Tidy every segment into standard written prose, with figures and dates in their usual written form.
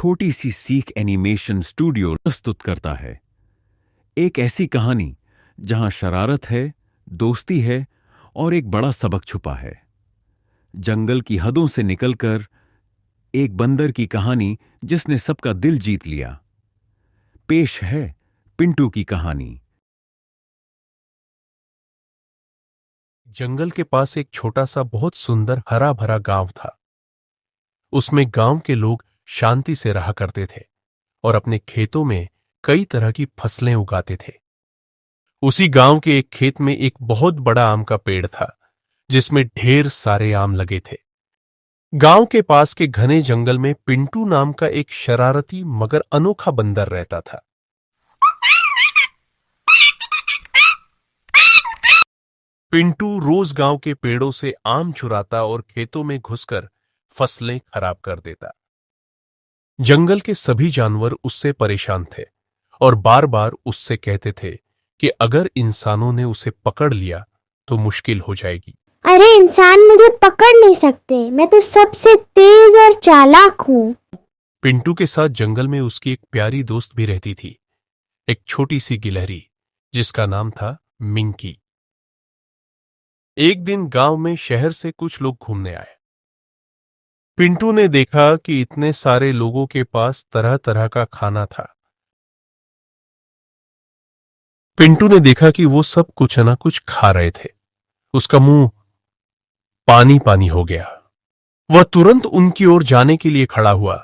छोटी सी सीख animation studio प्रस्तुत करता है एक ऐसी कहानी जहां शरारत है, दोस्ती है और एक बड़ा सबक छुपा है। जंगल की हदों से निकलकर एक बंदर की कहानी जिसने सबका दिल जीत लिया। पेश है पिंटू की कहानी। जंगल के पास एक छोटा सा बहुत सुंदर हरा भरा गांव था। उसमें गांव के लोग शांति से रहा करते थे और अपने खेतों में कई तरह की फसलें उगाते थे। उसी गांव के एक खेत में एक बहुत बड़ा आम का पेड़ था जिसमें ढेर सारे आम लगे थे। गांव के पास के घने जंगल में पिंटू नाम का एक शरारती मगर अनोखा बंदर रहता था। पिंटू रोज गांव के पेड़ों से आम चुराता और खेतों में घुसकर फसलें खराब कर देता। जंगल के सभी जानवर उससे परेशान थे और बार बार उससे कहते थे कि अगर इंसानों ने उसे पकड़ लिया तो मुश्किल हो जाएगी। अरे इंसान मुझे पकड़ नहीं सकते, मैं तो सबसे तेज और चालाक हूँ। पिंटू के साथ जंगल में उसकी एक प्यारी दोस्त भी रहती थी, एक छोटी सी गिलहरी जिसका नाम था मिंकी। एक दिन गांव में शहर से कुछ लोग घूमने आए। पिंटू ने देखा कि इतने सारे लोगों के पास तरह तरह का खाना था। पिंटू ने देखा कि वो सब कुछ ना कुछ खा रहे थे। उसका मुंह पानी पानी हो गया। वह तुरंत उनकी ओर जाने के लिए खड़ा हुआ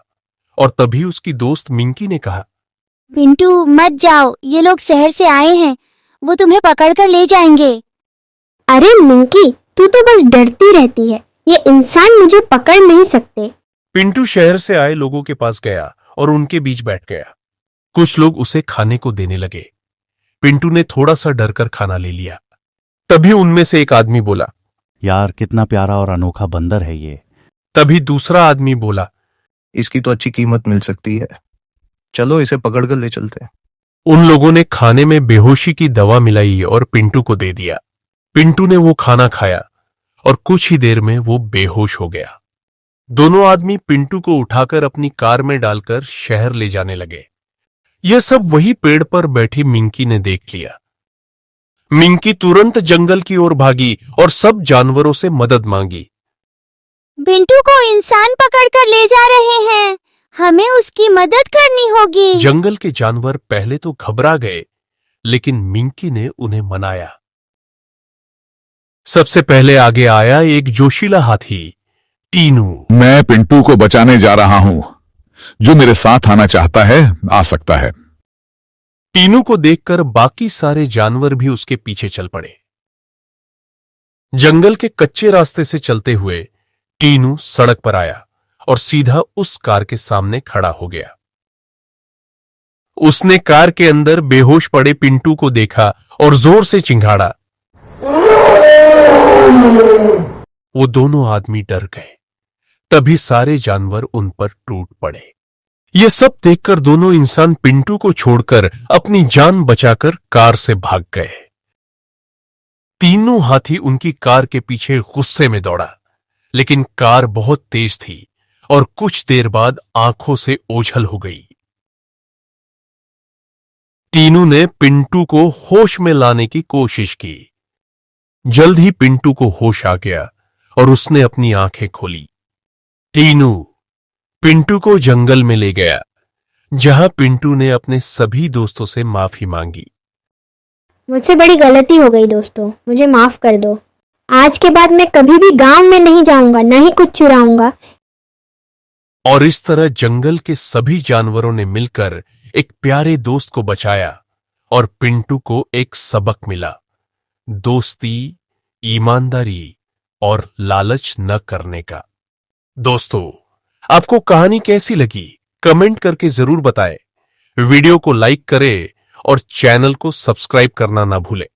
और तभी उसकी दोस्त मिंकी ने कहा, पिंटू मत जाओ, ये लोग शहर से आए हैं, वो तुम्हें पकड़कर ले जाएंगे। अरे मिंकी, तू तो बस डरती रहती है, ये इंसान मुझे पकड़ नहीं सकते। पिंटू शहर से आए लोगों के पास गया और उनके बीच बैठ गया। कुछ लोग उसे खाने को देने लगे। पिंटू ने थोड़ा सा डरकर खाना ले लिया। तभी उनमें से एक आदमी बोला, यार कितना प्यारा और अनोखा बंदर है ये। तभी दूसरा आदमी बोला, इसकी तो अच्छी कीमत मिल सकती है, चलो इसे पकड़कर ले चलते हैं। उन लोगों ने खाने में बेहोशी की दवा मिलाई और पिंटू को दे दिया। पिंटू ने वो खाना खाया और कुछ ही देर में वो बेहोश हो गया। दोनों आदमी पिंटू को उठाकर अपनी कार में डालकर शहर ले जाने लगे। यह सब वही पेड़ पर बैठी मिंकी ने देख लिया। मिंकी तुरंत जंगल की ओर भागी और सब जानवरों से मदद मांगी। पिंटू को इंसान पकड़कर ले जा रहे हैं, हमें उसकी मदद करनी होगी। जंगल के जानवर पहले तो घबरा गए, लेकिन मिंकी ने उन्हें मनाया। सबसे पहले आगे आया एक जोशीला हाथी, टीनू। मैं पिंटू को बचाने जा रहा हूं, जो मेरे साथ आना चाहता है आ सकता है। टीनू को देखकर बाकी सारे जानवर भी उसके पीछे चल पड़े। जंगल के कच्चे रास्ते से चलते हुए टीनू सड़क पर आया और सीधा उस कार के सामने खड़ा हो गया। उसने कार के अंदर बेहोश पड़े पिंटू को देखा और जोर से चिंघाड़ा। वो दोनों आदमी डर गए। तभी सारे जानवर उन पर टूट पड़े। ये सब देखकर दोनों इंसान पिंटू को छोड़कर अपनी जान बचाकर कार से भाग गए। तीनों हाथी उनकी कार के पीछे गुस्से में दौड़ा, लेकिन कार बहुत तेज थी और कुछ देर बाद आंखों से ओझल हो गई। टीनू ने पिंटू को होश में लाने की कोशिश की। जल्द ही पिंटू को होश आ गया और उसने अपनी आंखें खोली। टीनू पिंटू को जंगल में ले गया, जहां पिंटू ने अपने सभी दोस्तों से माफी मांगी। मुझसे बड़ी गलती हो गई दोस्तों, मुझे माफ कर दो। आज के बाद मैं कभी भी गांव में नहीं जाऊंगा, न ही कुछ चुराऊंगा। और इस तरह जंगल के सभी जानवरों ने मिलकर एक प्यारे दोस्त को बचाया और पिंटू को एक सबक मिला, दोस्ती, ईमानदारी और लालच न करने का। दोस्तों, आपको कहानी कैसी लगी कमेंट करके जरूर बताएं। वीडियो को लाइक करें और चैनल को सब्सक्राइब करना ना भूलें।